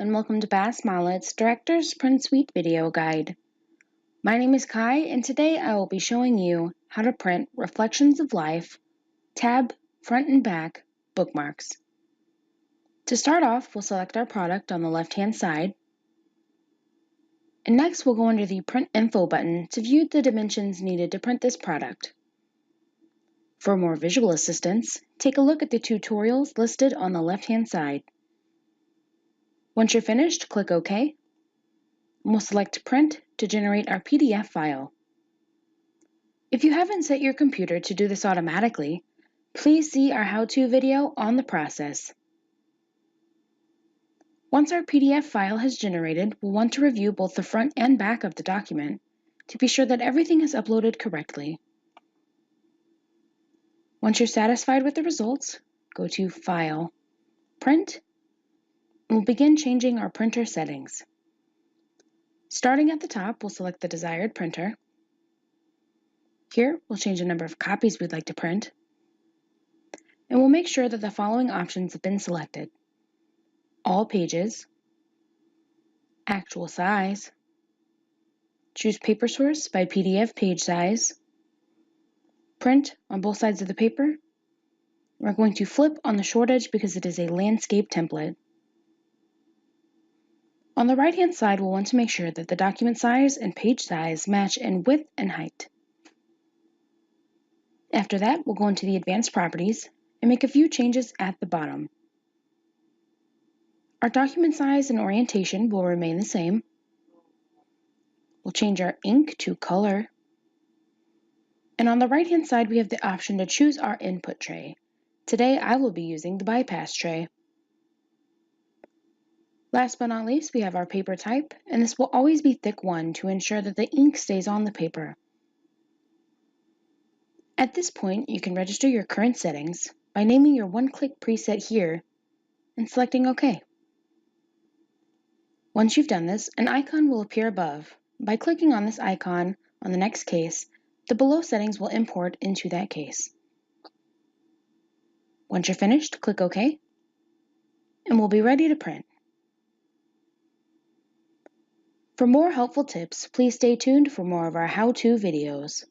and welcome to Bass-Mollett's Director's Print Suite video guide. My name is Kai, and today I will be showing you how to print Reflections of Life, tab, front and back, bookmarks. To start off, we'll select our product on the left-hand side, and next we'll go under the Print Info button to view the dimensions needed to print this product. For more visual assistance, take a look at the tutorials listed on the left-hand side. Once you're finished, click OK, and we'll select Print to generate our PDF file. If you haven't set your computer to do this automatically, please see our how-to video on the process. Once our PDF file has generated, we'll want to review both the front and back of the document to be sure that everything is uploaded correctly. Once you're satisfied with the results, go to File, Print, and we'll begin changing our printer settings. Starting at the top, we'll select the desired printer. Here, we'll change the number of copies we'd like to print, and we'll make sure that the following options have been selected: all pages, actual size, choose paper source by PDF page size, print on both sides of the paper. We're going to flip on the short edge because it is a landscape template. On the right-hand side, we'll want to make sure that the document size and page size match in width and height. After that, we'll go into the advanced properties and make a few changes at the bottom. Our document size and orientation will remain the same. We'll change our ink to color. And on the right-hand side, we have the option to choose our input tray. Today, I will be using the bypass tray. Last but not least, we have our paper type, and this will always be thick 1 to ensure that the ink stays on the paper. At this point, you can register your current settings by naming your one-click preset here and selecting OK. Once you've done this, an icon will appear above. By clicking on this icon on the next case, the below settings will import into that case. Once you're finished, click OK, and we'll be ready to print. For more helpful tips, please stay tuned for more of our how-to videos.